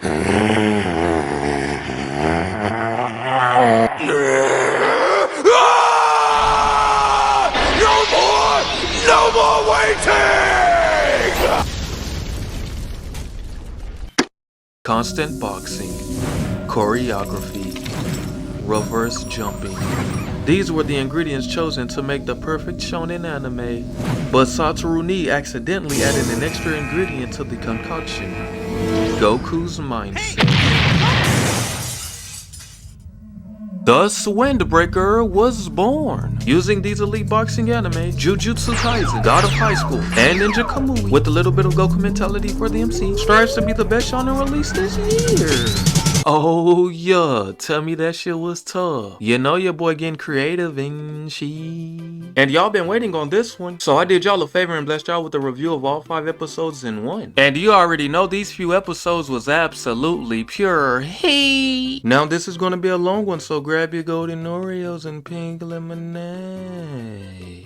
No more waiting! Constant boxing, choreography, reverse jumping. These were the ingredients chosen to make the perfect shonen anime. But Satoru Ni accidentally added an extra ingredient to the concoction: Goku's mindset. Thus, Windbreaker was born. Using these elite boxing anime, Jujutsu Kaisen, God of High School, and Ninja Kamui, with a little bit of Goku mentality for the MC, strives to be the best shonen release this year. Oh yeah, tell me that shit was tough. You know your boy getting creative and she. And y'all been waiting on this one, so I did y'all a favor and blessed y'all with a review of all 5 episodes in one. And you already know these few episodes was absolutely pure heat. Now this is gonna be a long one, so grab your golden Oreos and pink lemonade.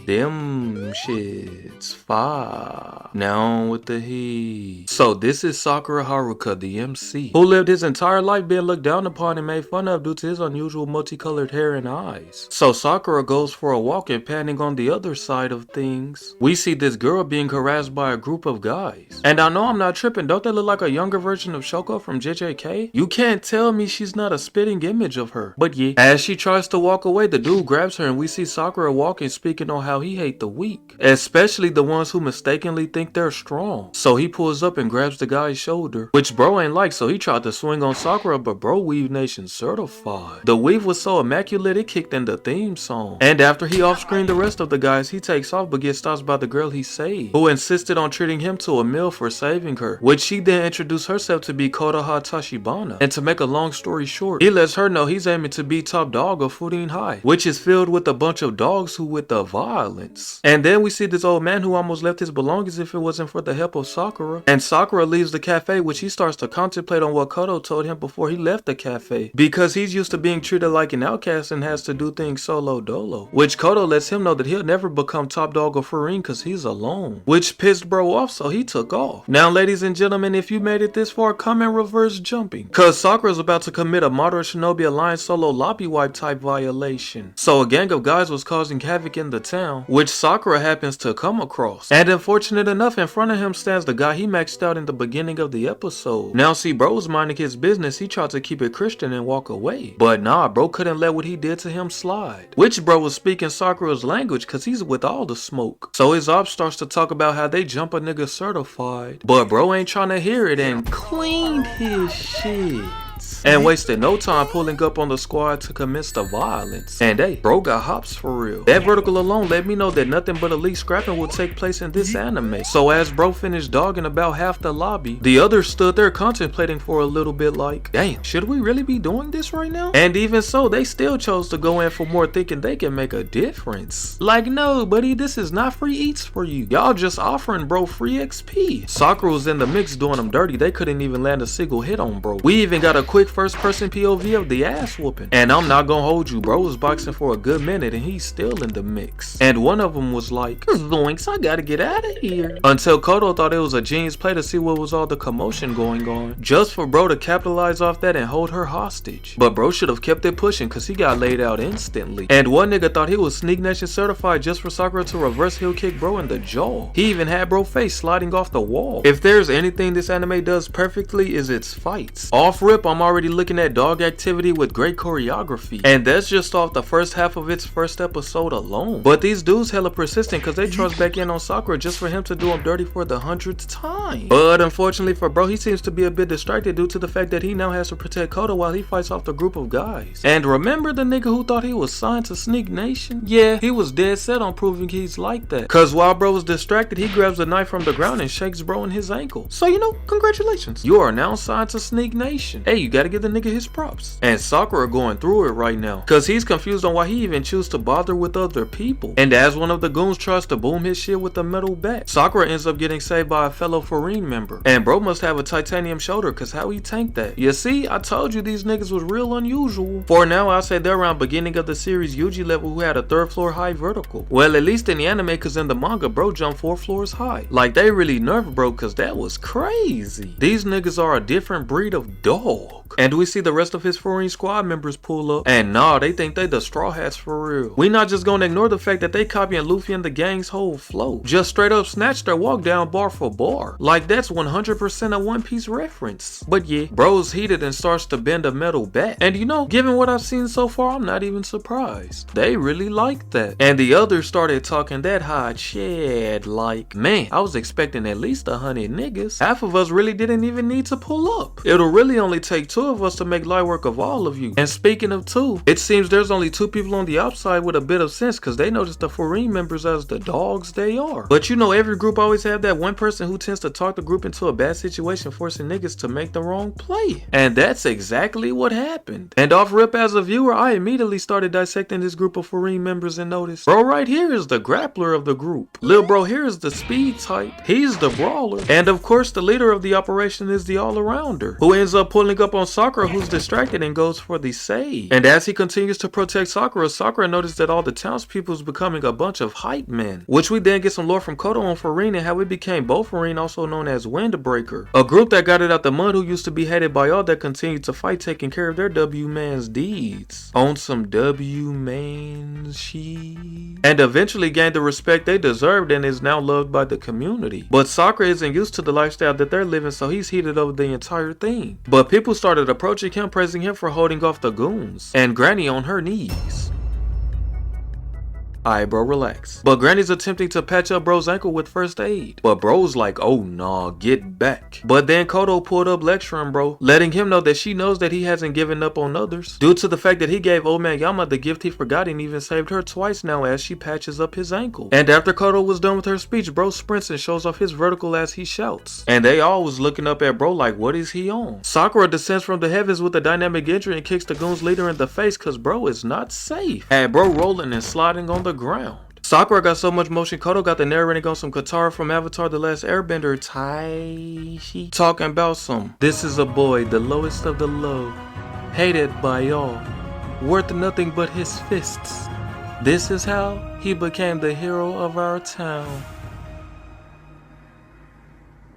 Them shits fire. Now on with the heat. So this is Sakura Haruka, the MC, who lived his entire life being looked down upon and made fun of due to his unusual multicolored hair and eyes. So Sakura goes for a walk, and panning on the other side of things, we see this girl being harassed by a group of guys. And I know I'm not tripping, don't they look like a younger version of Shoko from JJK? You can't tell me she's not a spitting image of her. But yeah, as she tries to walk away, the dude grabs her and we see Sakura walking, speaking on how he hate the weak, especially the ones who mistakenly think they're strong. So he pulls up and grabs the guy's shoulder, which bro ain't like, so he tried to swing on Sakura, but bro Weave Nation certified. The weave was so immaculate it kicked in the theme song. And after he off-screened the rest of the guys, he takes off but gets stopped by the girl he saved, who insisted on treating him to a meal for saving her, which she then introduced herself to be Konoha Tachibana. And to make a long story short, he lets her know he's aiming to be top dog of Furin High, which is filled with a bunch of dogs who with the violence. And then we see this old man who almost left his belongings if it wasn't for the help of Sakura. And Sakura leaves the cafe, which he starts to contemplate on what Koto told him before he left the cafe, because he's used to being treated like an outcast and has to do things solo dolo, which Koto lets him know that he'll never become top dog of Furin cause he's alone, which pissed bro off, so he took off. Now ladies and gentlemen, if you made it this far, come in reverse jumping, cause Sakura's about to commit a Moderate Shinobi Alliance solo lobby wipe type violation. So a gang of guys was causing havoc in the town, which Sakura happens to come across, and unfortunate enough, in front of him stands the guy he maxed out in the beginning of the episode. Now see, bro was minding his business, he tried to keep it Christian and walk away, but nah, bro couldn't let what he did to him slide, which bro was speaking Sakura's language cause he's with all the smoke. So his op starts to talk about how they jump a nigga certified, but bro ain't trying to hear it and cleaned his shit. And wasted no time pulling up on the squad to commence the violence. And hey, bro got hops for real. That vertical alone let me know that nothing but elite scrapping will take place in this anime. So as bro finished dogging about half the lobby, the others stood there contemplating for a little bit like, damn, should we really be doing this right now? And even so, they still chose to go in for more, thinking they can make a difference. Like, no buddy, this is not free eats for you. Y'all just offering bro free XP. Sakura was in the mix doing them dirty. They couldn't even land a single hit on bro. We even got a quick first person POV of the ass whooping. And I'm not gonna hold you, bro was boxing for a good minute and he's still in the mix. And one of them was like, zoinks, I gotta get out of here. Until Koto thought it was a genius play to see what was all the commotion going on, just for bro to capitalize off that and hold her hostage. But bro should have kept it pushing cause he got laid out instantly. And one nigga thought he was Sneak Nation certified just for Sakura to reverse heel kick bro in the jaw. He even had bro face sliding off the wall. If there's anything this anime does perfectly is its fights. Off rip, I'm already looking at dog activity with great choreography, and that's just off the first half of its first episode alone. But these dudes hella persistent cause they trust back in on Sakura just for him to do them dirty for the 100th time. But unfortunately for bro, he seems to be a bit distracted due to the fact that he now has to protect Koto while he fights off the group of guys. And remember the nigga who thought he was signed to Sneak Nation? Yeah, he was dead set on proving he's like that, cause while bro was distracted, he grabs the knife from the ground and shakes bro in his ankle. So you know, congratulations, you are now signed to Sneak Nation. Hey, you gotta give the nigga his props. And Sakura going through it right now, cause he's confused on why he even choose to bother with other people. And as one of the goons tries to boom his shit with a metal bat, Sakura ends up getting saved by a fellow Marine member. And bro must have a titanium shoulder, cause how he tanked that? You see, I told you these niggas was real unusual. For now, I'll say they're around beginning of the series Yuji level who had a 3rd floor high vertical. Well, at least in the anime, cause in the manga, bro jumped 4 floors high. Like they really nerfed bro, cause that was crazy. These niggas are a different breed of dog. And we see the rest of his foreign squad members pull up, and nah, they think they the Straw Hats for real. We not just gonna ignore the fact that they copying Luffy and the gang's whole flow. Just straight up snatch their walk down bar for bar. Like that's 100% a One Piece reference. But yeah, bro's heated and starts to bend a metal bat. And you know, given what I've seen so far, I'm not even surprised. They really like that. And the others started talking that hot shit like, man, I was expecting at least 100 niggas. Half of us really didn't even need to pull up. It'll really only take 2 of us to make light work of all of you. And speaking of 2, it seems there's only 2 people on the outside with a bit of sense, cause they noticed the foreign members as the dogs they are. But you know, every group always have that one person who tends to talk the group into a bad situation, forcing niggas to make the wrong play. And that's exactly what happened. And off rip, as a viewer, I immediately started dissecting this group of foreign members and noticed, bro right here is the grappler of the group. Lil bro here is the speed type. He's the brawler. And of course, the leader of the operation is the all-arounder, who ends up pulling up on Sakura, who's distracted and goes for the save. And as he continues to protect Sakura, Sakura noticed that all the townspeople is becoming a bunch of hype men, which we then get some lore from Kodo on Farine and how it became Bofarine, also known as Windbreaker, a group that got it out the mud who used to be hated by all that continued to fight, taking care of their W-man's deeds on some W-man shit, and eventually gained the respect they deserved and is now loved by the community. But Sakura isn't used to the lifestyle that they're living, so he's heated over the entire thing. But people started approaching him, praising him for holding off the goons, and Granny on her knees. Alright bro, relax. But Granny's attempting to patch up bro's ankle with first aid. But bro's like, oh nah, get back. But then Kodo pulled up lecturing bro, letting him know that she knows that he hasn't given up on others, due to the fact that he gave old man Yama the gift he forgot and even saved her twice now as she patches up his ankle. And after Kodo was done with her speech, bro sprints and shows off his vertical as he shouts. And they all was looking up at bro like, what is he on? Sakura descends from the heavens with a dynamic entry and kicks the goon's leader in the face, cause bro is not safe. Had bro rolling and sliding on the ground. Sakura got so much motion, Kodo got the narrating on some Katara from Avatar The Last Airbender Taishi, talking about some, this is a boy, the lowest of the low, hated by all, worth nothing but his fists. This is how he became the hero of our town.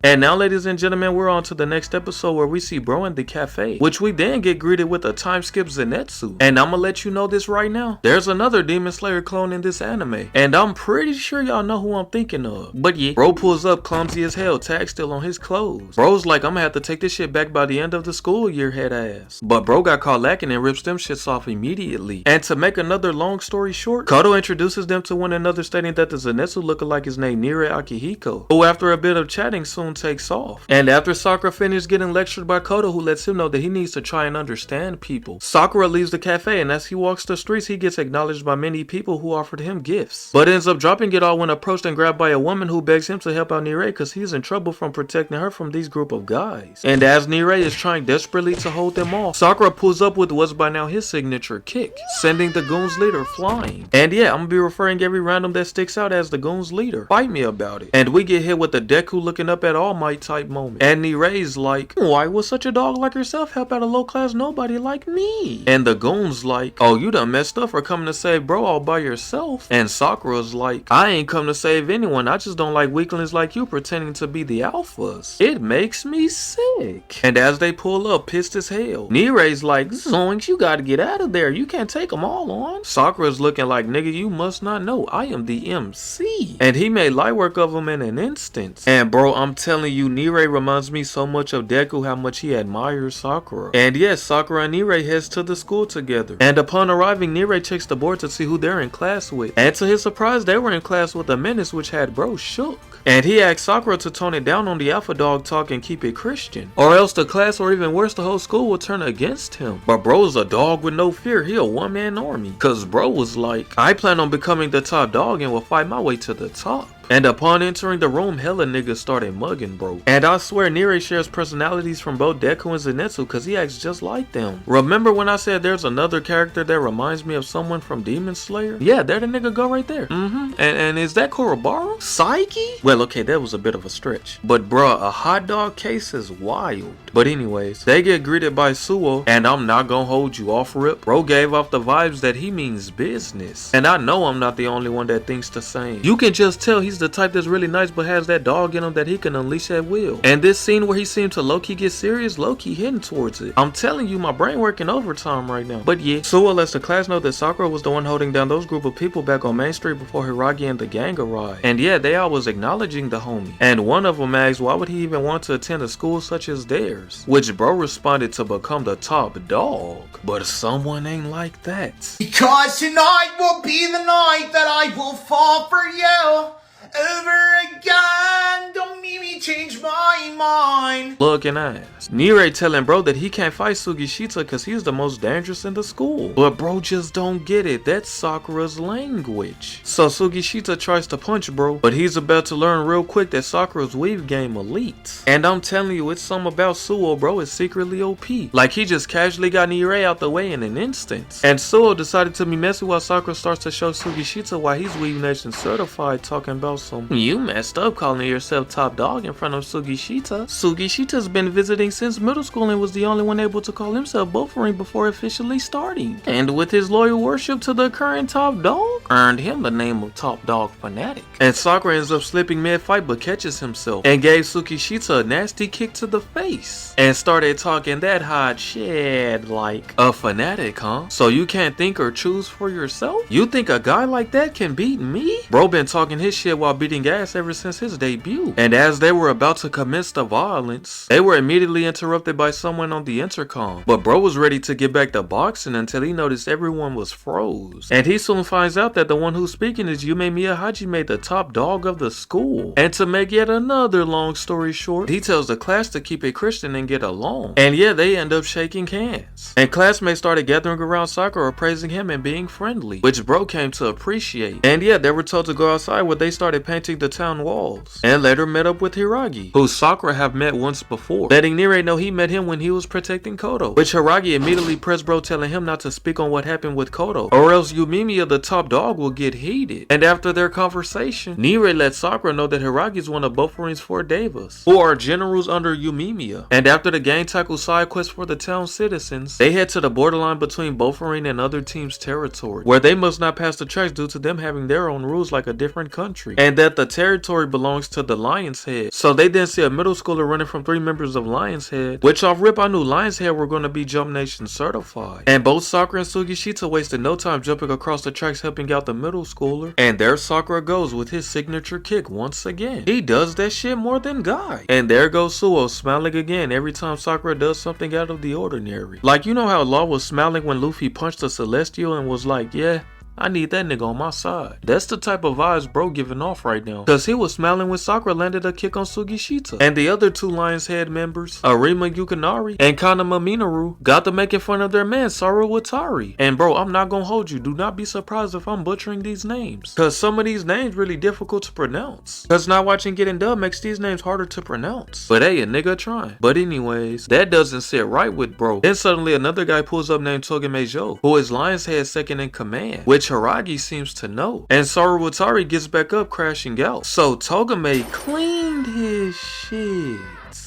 And now, ladies and gentlemen, we're on to the next episode where we see bro in the cafe, which we then get greeted with a time skip Zenitsu. And I'm gonna let you know this right now, there's another Demon Slayer clone in this anime, and I'm pretty sure y'all know who I'm thinking of. But yeah, bro pulls up clumsy as hell, tag still on his clothes. Bro's like, I'm gonna have to take this shit back by the end of the school year, head ass. But bro got caught lacking and rips them shits off immediately. And to make another long story short, Kodo introduces them to one another, stating that the Zenitsu lookalike is named Nire Akihiko, who after a bit of chatting soon takes off. And after Sakura finishes getting lectured by Kodo, who lets him know that he needs to try and understand people, Sakura leaves the cafe, and as he walks the streets, he gets acknowledged by many people who offered him gifts, but ends up dropping it all when approached and grabbed by a woman who begs him to help out Nire because he's in trouble from protecting her from these group of guys. And as Nire is trying desperately to hold them off, Sakura pulls up with what's by now his signature kick, sending the goon's leader flying. And yeah, I'm gonna be referring every random that sticks out as the goon's leader. Fight me about it. And we get hit with the Deku looking up at All Might type moment. And Nire's like, why would such a dog like yourself help out a low class nobody like me? And the goon's like, oh, you done messed up for coming to save bro all by yourself. And Sakura's like, I ain't come to save anyone, I just don't like weaklings like you pretending to be the alphas. It makes me sick. And as they pull up, pissed as hell, Nire's like, Zoinks, you gotta get out of there, you can't take them all on. Sakura's looking like, nigga, you must not know, I am the MC. And he made light work of him in an instant. And bro, I'm telling you, Nire reminds me so much of Deku, how much he admires Sakura. And yes, Sakura and Nire heads to the school together. And upon arriving, Nire checks the board to see who they're in class with. And to his surprise, they were in class with a menace, which had bro shook. And he asked Sakura to tone it down on the alpha dog talk and keep it Christian, or else the class, or even worse, the whole school will turn against him. But bro's a dog with no fear, he a one-man army. Cause bro was like, I plan on becoming the top dog and will fight my way to the top. And upon entering the room, hella niggas started mugging bro. And I swear Nire shares personalities from both Deku and Zenitsu cause he acts just like them. Remember when I said there's another character that reminds me of someone from Demon Slayer? Yeah, there the nigga go right there. And is that Korobaru? Psyche? Well, okay, that was a bit of a stretch. But bruh, a hot dog case is wild. But anyways, they get greeted by Suo, and I'm not gonna hold you off rip. Bro gave off the vibes that he means business. And I know I'm not the only one that thinks the same. You can just tell he's the type that's really nice but has that dog in him that he can unleash at will. And this scene where he seemed to low-key get serious, low-key heading towards it. I'm telling you, my brain working overtime right now. But yeah, Suo lets the class know that Sakura was the one holding down those group of people back on Main Street before Hiragi and the gang arrived. And yeah, they all was acknowledging the homie. And one of them asked why would he even want to attend a school such as theirs? Which bro responded to become the top dog. But someone ain't like that. Because tonight will be the night that I will fall for you over again. Don't make me change my mind. Looking ass. Nire telling bro that he can't fight Sugishita cause he's the most dangerous in the school. But bro just don't get it. That's Sakura's language. So Sugishita tries to punch bro, but he's about to learn real quick that Sakura's weave game elite. And I'm telling you, it's something about Suo bro is secretly OP. Like he just casually got Nire out the way in an instant. And Suo decided to be messy while Sakura starts to show Sugishita why he's Weave Nation certified, talking about some you messed up calling yourself top dog in front of Sugishita. Sugishita's been visiting since middle school and was the only one able to call himself Bofuri before officially starting. And with his loyal worship to the current top dog, earned him the name of top dog fanatic. And Sakura ends up slipping mid-fight but catches himself and gave Sugishita a nasty kick to the face and started talking that hot shit like a fanatic, huh? So you can't think or choose for yourself? You think a guy like that can beat me? Bro been talking his shit while beating ass ever since his debut. And as they were about to commence the violence, they were immediately interrupted by someone on the intercom. But bro was ready to get back to boxing until he noticed everyone was froze. And he soon finds out that the one who's speaking is Yume Miyahajime, the top dog of the school. And to make yet another long story short, he tells the class to keep it Christian and get along. And yeah, they end up shaking hands. And classmates started gathering around Sakura, praising him and being friendly, which bro came to appreciate. And yeah, they were told to go outside where they started painting the town walls. And later met up with Hiragi, who Sakura have met once before, letting Nire know he met him when he was protecting Kodo, which Hiragi immediately pressed bro, telling him not to speak on what happened with Kodo, or else Yumimiya the top dog will get heated. And after their conversation, Nire let Sakura know that Hiragi is one of Bofurin's 4 devas, who are generals under Yumimiya. And after the gang tackles side quests for the town citizens, they head to the borderline between Bofurin and other teams' territory, where they must not pass the tracks due to them having their own rules like a different country, and that the territory belongs to the Lion's Head. So they then see a middle schooler running from 3 members of Lion's Head, which off rip I knew Lion's Head were going to be Jump Nation certified. And both Sakura and Sugishita wasted no time jumping across the tracks helping out the middle schooler, and there Sakura goes with his signature kick once again. He does that shit more than Guy. And there goes Suo smiling again every time Sakura does something out of the ordinary. Like, you know how Law was smiling when Luffy punched a Celestial and was like, yeah, I need that nigga on my side. That's the type of vibes bro giving off right now, cause he was smiling when Sakura landed a kick on Sugishita. And the other 2 Lion's Head members, Arima Yukinari and Kanama Minoru, got to making fun of their man Saru Watari. And bro, I'm not gonna hold you, do not be surprised if I'm butchering these names, cause some of these names really difficult to pronounce, cause not watching Getting Dub makes these names harder to pronounce. But hey, a nigga trying. But anyways, that doesn't sit right with bro. Then suddenly another guy pulls up named Togame Jo, who is Lion's Head second in command, which Hiragi seems to know. And Saruwatari gets back up crashing out. So Togame cleaned his shit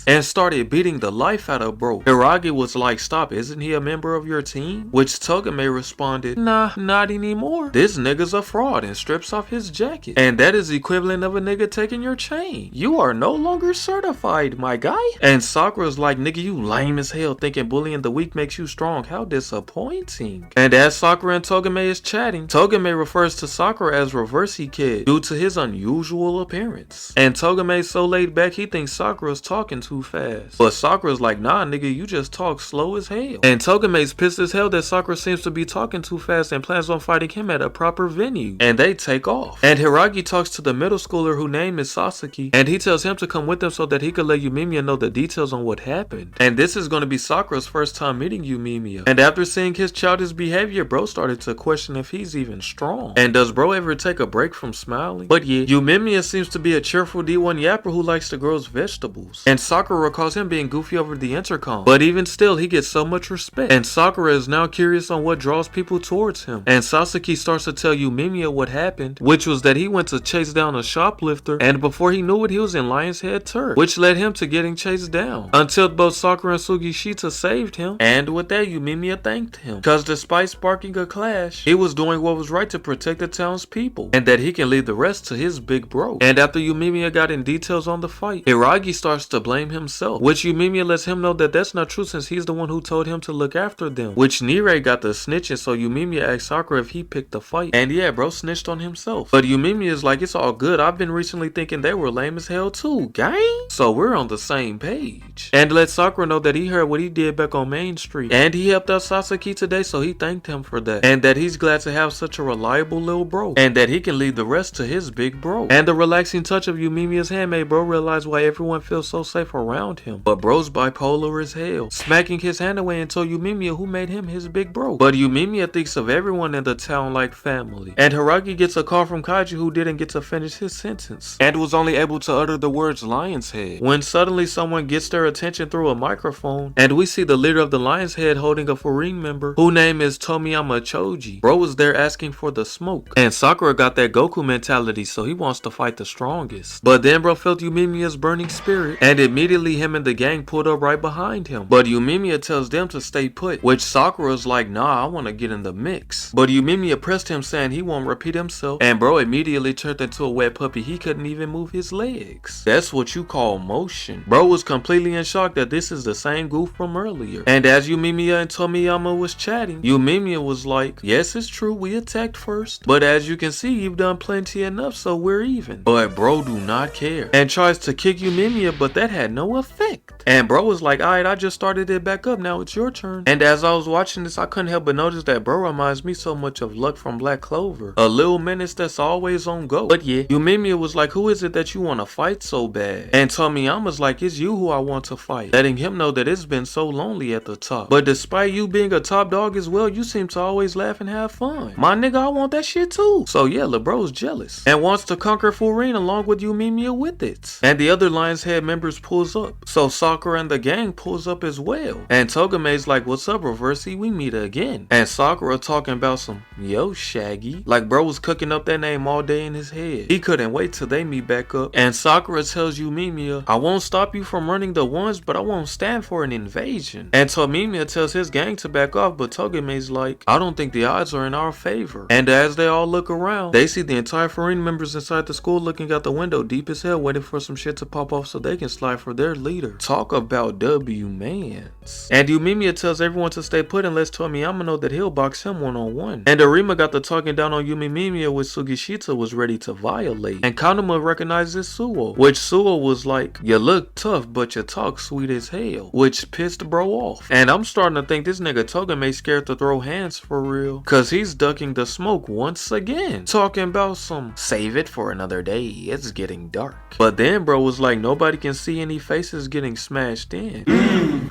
and started beating the life out of bro. Hiragi was like, stop, isn't he a member of your team? Which Togame responded, nah, not anymore. This nigga's a fraud, and strips off his jacket. And that is equivalent of a nigga taking your chain. You are no longer certified, my guy. And Sakura's like, nigga, you lame as hell thinking bullying the weak makes you strong. How disappointing. And as Sakura and Togame is chatting, Togame refers to Sakura as Reversey Kid due to his unusual appearance. And Togame's so laid back he thinks Sakura's talking talking too fast. But Sakura's like, nah nigga, you just talk slow as hell. And Togeme's pissed as hell that Sakura seems to be talking too fast and plans on fighting him at a proper venue. And they take off. And Hiragi talks to the middle schooler whose name is Sasaki, and he tells him to come with them so that he could let Yumimiya know the details on what happened. And this is going to be Sakura's first time meeting Yumimiya. And after seeing his childish behavior, bro started to question if he's even strong. And does bro ever take a break from smiling? But yeah, Yumimiya seems to be a cheerful D1 yapper who likes to grow vegetables. And Sakura recalls him being goofy over the intercom. But even still, he gets so much respect. And Sakura is now curious on what draws people towards him. And Sasaki starts to tell Yumimiya what happened, which was that he went to chase down a shoplifter, and before he knew it, he was in Lion's Head Turf, which led him to getting chased down, until both Sakura and Sugishita saved him. And with that, Yumimiya thanked him, cause despite sparking a clash, he was doing what was right to protect the town's people, and that he can leave the rest to his big bro. And after Yumimiya got in details on the fight, Hiragi starts to blame himself, which Yumimiya lets him know that that's not true since he's the one who told him to look after them, which Nirei got the snitching, so Yumimiya asked Sakura if he picked the fight, and yeah, bro snitched on himself. But Yumimiya is like, it's all good, I've been recently thinking they were lame as hell too, gang, so we're on the same page. And let Sakura know that he heard what he did back on Main Street, and he helped out Sasaki today, so he thanked him for that, and that he's glad to have such a reliable little bro, and that he can leave the rest to his big bro. And the relaxing touch of Yumimiya's hand made bro realize why everyone feels so safe around him. But bro's bipolar as hell, smacking his hand away and told Yumimiya who made him his big bro. But Yumimiya thinks of everyone in the town like family. And Hiragi gets a call from Kaiji, who didn't get to finish his sentence, and was only able to utter the words Lion's Head, when suddenly someone gets their attention through a microphone, and we see the leader of the Lion's Head holding a Furine member, whose name is Tomiyama Choji. Bro was there asking for the smoke, and Sakura got that Goku mentality, so he wants to fight the strongest. But then bro felt Yumimiya's burning spirit, and immediately him and the gang pulled up right behind him. But Yumimiya tells them to stay put, which Sakura's like, nah, I want to get in the mix. But Yumimiya pressed him, saying he won't repeat himself, and bro immediately turned into a wet puppy. He couldn't even move his legs. That's what you call motion. Bro was completely in shock that this is the same goof from earlier. And as Yumimiya and Tomiyama was chatting, Yumimiya was like, yes, it's true, we attacked first, but as you can see, you've done plenty enough, so we're even. But bro do not care, and tries to kick Yumimiya, but that had no effect. And bro was like, alright, I just started it back up, now it's your turn. And as I was watching this, I couldn't help but notice that bro reminds me so much of Luck from Black Clover, a little menace that's always on go. But yeah, Yumimiya was like, who is it that you want to fight so bad? And Tomiyama's like, it's you who I want to fight, letting him know that it's been so lonely at the top. But despite you being a top dog as well, you seem to always laugh and have fun. My nigga, I want that shit too. So yeah, LeBro's jealous and wants to conquer Furine along with Yumimiya with it. And the other Lion's Head members pulls up, so Sakura and the gang pulls up as well. And Togeme's like, what's up, Reversey? We meet again. And Sakura talking about some, yo, Shaggy. Like bro was cooking up that name all day in his head. He couldn't wait till they meet back up. And Sakura tells Yumimiya, I won't stop you from running the ones, but I won't stand for an invasion. And Tomimiya tells his gang to back off, but Togeme's like, I don't think the odds are in our favor. And as they all look around, they see the entire Furine members inside the school looking out the window deep as hell, waiting for some shit to pop off so they can slide for their leader. Talk about W-mans. And Yumimiya tells everyone to stay put and lets Tomiyama know that he'll box him one-on-one. And Arima got the talking down on Yumimiya, which Sugishita was ready to violate. And Kanuma recognizes Suo, which Suo was like, you look tough, but you talk sweet as hell, which pissed bro off. And I'm starting to think this nigga Togame scared to throw hands for real, cause he's ducking the smoke once again, talking about some save it for another day, it's getting dark. But then bro was like, nobody can see any faces getting smashed in.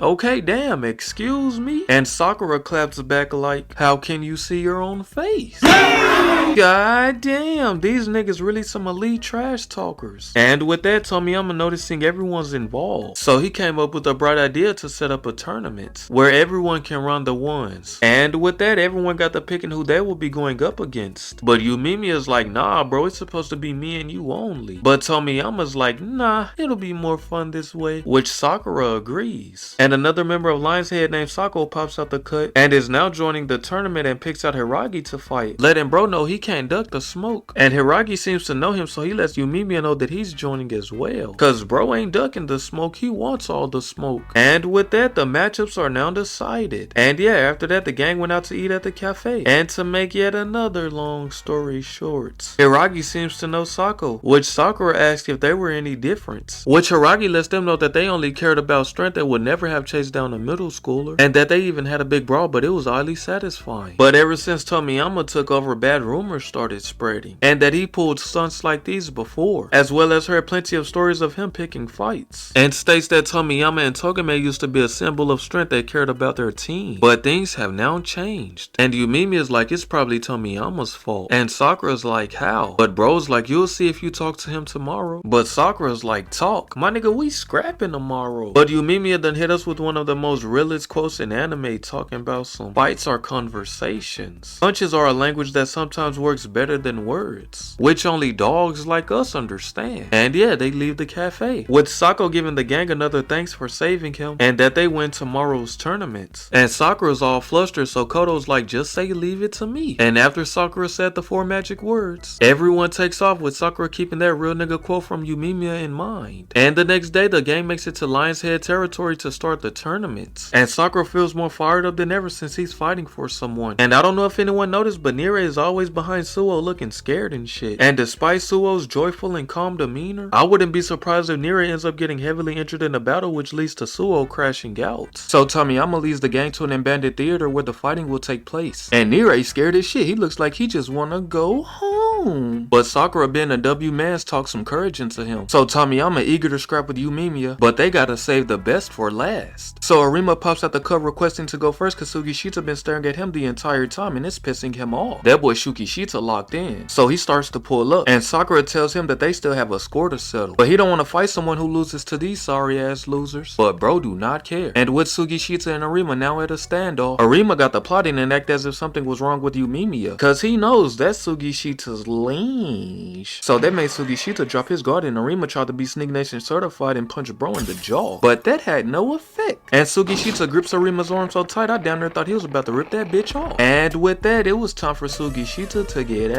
Okay, damn, excuse me? And Sakura claps back like, how can you see your own face? God damn, these niggas really some elite trash talkers. And with that, Tomiyama noticing everyone's involved, so he came up with a bright idea to set up a tournament where everyone can run the ones. And with that, everyone got to picking who they will be going up against. But Yumimiya's like, nah bro, it's supposed to be me and you only. But Tomiyama's like, nah, it'll be more fun this way, which Sakura agrees. And another member member of Lion's Head named Sako pops out the cut and is now joining the tournament and picks out Hiragi to fight, letting bro know he can't duck the smoke. And Hiragi seems to know him, so he lets Yumiya know that he's joining as well. Cause bro ain't ducking the smoke, he wants all the smoke. And with that, the matchups are now decided. And yeah, after that, the gang went out to eat at the cafe. And to make yet another long story short, Hiragi seems to know Sako, which Sakura asked if there were any difference. Which Hiragi lets them know that they only cared about strength and would never have chased down a middle schooler. And that they even had a big brawl, but it was highly satisfying. But ever since Tomiyama took over, bad rumors started spreading. And that he pulled stunts like these before, as well as heard plenty of stories of him picking fights. And states that Tomiyama and Togame used to be a symbol of strength that cared about their team. But things have now changed. And Yumimi is like, it's probably Tomiyama's fault. And Sakura's like, how? But bro's like, you'll see if you talk to him tomorrow. But Sakura's like, talk? My nigga, we scrapping tomorrow. But Yumimi then hit us with one of the most realest quotes in anime, talking about some fights are conversations. Punches are a language that sometimes works better than words, which only dogs like us understand. And yeah, they leave the cafe, with Sako giving the gang another thanks for saving him, and that they win tomorrow's tournament. And Sakura's all flustered, so Koto's like, just say leave it to me. And after Sakura said the 4 magic words, everyone takes off, with Sakura keeping that real nigga quote from Yumiya in mind. And the next day, the gang makes it to Lion's Head territory to start the tournament. And Sakura feels more fired up than ever since he's fighting for someone. And I don't know if anyone noticed, but Nire is always behind Suo looking scared and shit. And despite Suo's joyful and calm demeanor, I wouldn't be surprised if Nire ends up getting heavily injured in a battle, which leads to Suo crashing out. So Tomiyama leads the gang to an abandoned theater where the fighting will take place. And Nire scared as shit. He looks like he just wanna go home. But Sakura, being a W man's, talks some courage into him. So Tomiyama eager to scrap with Yumiya, but they gotta save the best for last. So Arima pops out the cut requesting to go first cause Sugishita been staring at him the entire time and it's pissing him off. That boy Shukishita locked in. So he starts to pull up and Sakura tells him that they still have a score to settle. But he don't want to fight someone who loses to these sorry ass losers. But bro do not care. And with Sugishita and Arima now at a standoff, Arima got the plotting and act as if something was wrong with Yumiya, cause he knows that's Sugishita's leash. So that made Sugishita drop his guard and Arima tried to be Sneak Nation certified and punch bro in the jaw. But that had no effect. And Sugishita grips Arima's arm so tight I down there thought he was about to rip that bitch off. And with that, it was time for Sugishita to get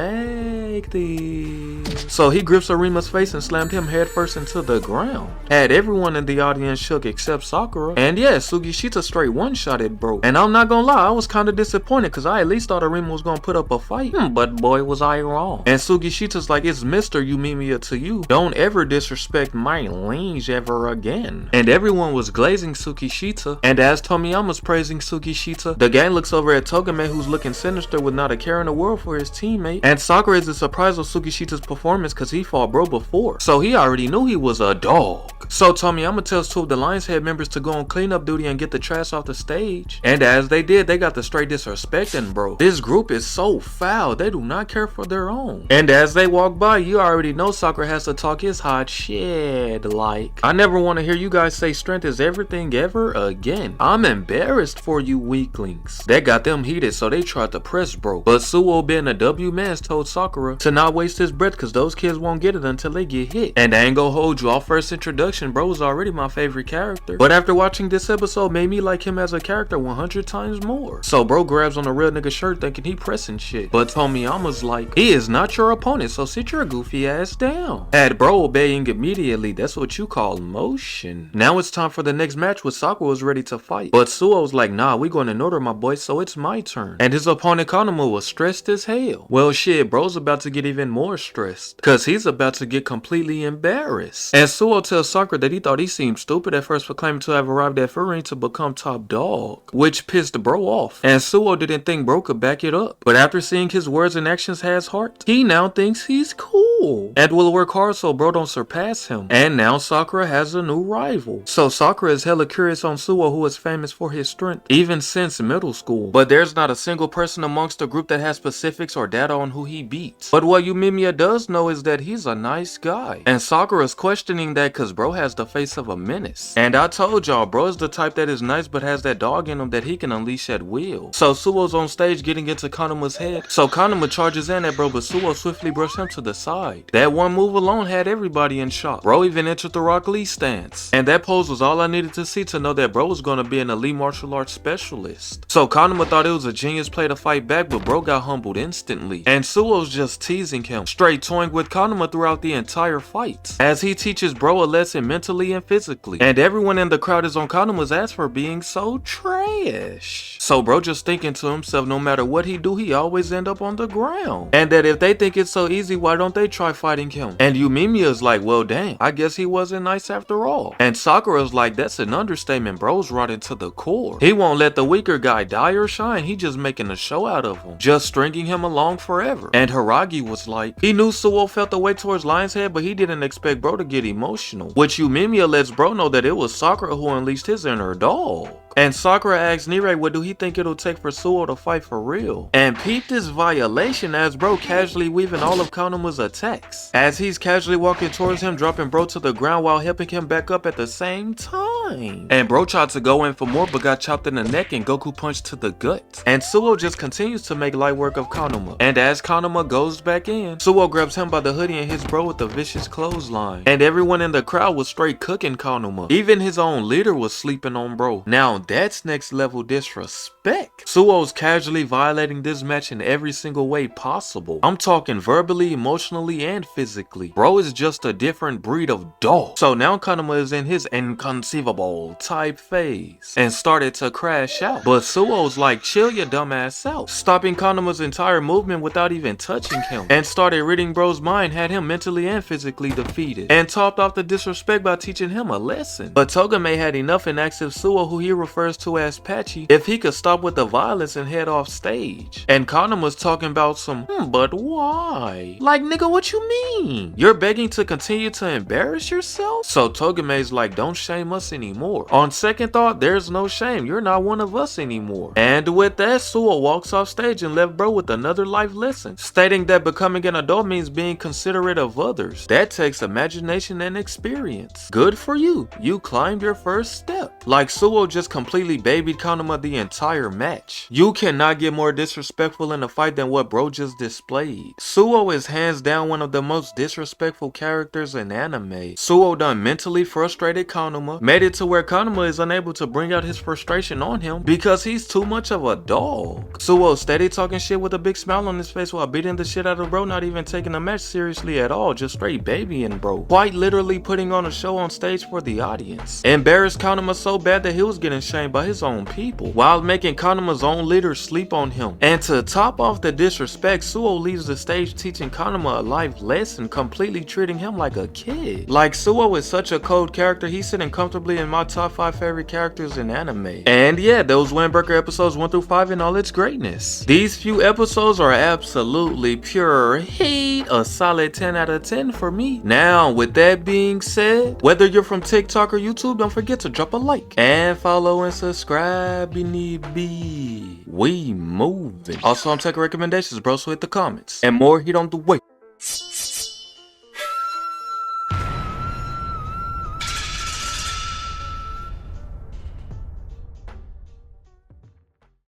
active. So he grips Arima's face and slammed him headfirst into the ground. Had everyone in the audience shook except Sakura. And yeah, Sugishita straight one-shotted bro. And I'm not gonna lie, I was kinda disappointed cause I at least thought Arima was gonna put up a fight. But boy was I wrong. And Sugishita's like, it's Mr. Yumiya to you. Don't ever disrespect my liege ever again. And everyone was glazing Sugishita. And as Tomiyama's praising Sugishita, the gang looks over at Togame, who's looking sinister with not a care in the world for his teammate. And Sakura is surprised of Sugishita's performance cause he fought bro before. So he already knew he was a dog. So Tomiyama tells 2 of the Lion's Head members to go on cleanup duty and get the trash off the stage. And as they did, they got the straight disrespecting bro. This group is so foul, they do not care for their own. And as they walk by, you already know Sakura has to talk his hot shit like, I never want to hear you guys say strength is everything ever again. I'm embarrassed for you weaklings. That got them heated, so they tried to press bro. But Suo, being a W man, told Sakura to not waste his breath cause those kids won't get it until they get hit. And I ain't gonna hold you, off first introduction, bro was already my favorite character. But after watching this episode, made me like him as a character 100 times more. So bro grabs on a real nigga shirt thinking he pressing shit. But Tomiyama's like, he is not your opponent, so sit your goofy ass down. Had bro obeying immediately, that's what you call motion. Now it's time for the next match, with Sakura was ready to fight. But Suo's like, nah, we going in order, my boy, so it's my turn. And his opponent Kanuma was stressed as hell. Well shit, bro's about to get even more stressed, cause he's about to get completely embarrassed. And Suo tells Sakura that he thought he seemed stupid at first for claiming to have arrived at Furin to become top dog, which pissed bro off. And Suo didn't think bro could back it up. But after seeing his words and actions has heart, he now thinks he's cool and will work hard so bro don't surpass him. And now Sakura has a new rival. So Sakura is hella curious on Suo, who is famous for his strength even since middle school. But there's not a single person amongst the group that has specifics or data on who he beats. But what Yumiya does know is that he's a nice guy. And Sakura's questioning that cause bro has the face of a menace. And I told y'all, bro is the type that is nice but has that dog in him that he can unleash at will. So Suo's on stage getting into Kanuma's head. So Kanuma charges in at bro, but Suo swiftly brushes him to the side. fight. That one move alone had everybody in shock. Bro even entered the Rock Lee stance. And that pose was all I needed to see to know that bro was gonna be an elite martial arts specialist. So Kanema thought it was a genius play to fight back, but bro got humbled instantly. And Suo's just teasing him, straight toying with Kanema throughout the entire fight, as he teaches bro a lesson mentally and physically. And everyone in the crowd is on Kanema's ass for being so trash. So bro just thinking to himself, no matter what he do, he always end up on the ground. And that if they think it's so easy, why don't they try fighting him? And Yumimiya's like, well damn, I guess he wasn't nice after all. And Sakura's like, that's an understatement, bro's rotten to the core. He won't let the weaker guy die or shine, he just making a show out of him, just stringing him along forever. And Haragi was like, he knew Suo felt the way towards Lion's Head, but he didn't expect bro to get emotional. Which Yumimiya lets bro know that it was Sakura who unleashed his inner dog. And Sakura asks Nirei what do he think it'll take for Suo to fight for real. And peep this violation as bro casually weaving all of Kanema's attacks, as he's casually walking towards him, dropping bro to the ground while helping him back up at the same time. And bro tried to go in for more but got chopped in the neck and Goku punched to the gut. And Suo just continues to make light work of Kanema. And as Kanema goes back in, Suo grabs him by the hoodie and hits bro with a vicious clothesline. And everyone in the crowd was straight cooking Kanema. Even his own leader was sleeping on bro. Now that's next level disrespect. Suo's casually violating this match in every single way possible. I'm talking verbally, emotionally, and physically. Bro is just a different breed of dog. So now Kanema is in his inconceivable type phase and started to crash out. But Suo's like, chill your dumb ass out, stopping Kanema's entire movement without even touching him, and started reading bro's mind, had him mentally and physically defeated, and topped off the disrespect by teaching him a lesson. But Togame had enough and asked if Suo, who he refers to as Patchy, if he could stop with the violence and head off stage. And Kanema's talking about some, but why? Like, nigga, what you mean? You're begging to continue to embarrass yourself? So Togame's like, don't shame us anymore. On second thought, there's no shame. You're not one of us anymore. And with that, Suo walks off stage and left bro with another life lesson, stating that becoming an adult means being considerate of others. That takes imagination and experience. Good for you. You climbed your first step. Like, Suo just completely babied Kanema the entire match. You cannot get more disrespectful in a fight than what bro just displayed. Suo is hands down one of the most disrespectful characters in anime. Suo done mentally frustrated Kanema, made it to where Kanema is unable to bring out his frustration on him because he's too much of a dog. Suo steady talking shit with a big smile on his face while beating the shit out of bro, not even taking the match seriously at all, just straight babying bro. Quite literally putting on a show on stage for the audience. Embarrassed Kanema so bad that he was getting shamed by his own people, while making Kanema's own leader sleep on him. And to top off the disrespect, Suo leaves the stage teaching Kanema a life lesson, completely treating him like a kid. Like, Suo is such a cold character, he's sitting comfortably in my top 5 favorite characters in anime. And yeah, those Windbreaker episodes 1 through 5 in all its greatness. These few episodes are absolutely pure heat, a solid 10 out of 10 for me. Now, with that being said, whether you're from TikTok or YouTube, don't forget to drop a like and follow and subscribe. We moving. Also, I'm taking recommendations, bro, so hit the comments. And more heat on the way.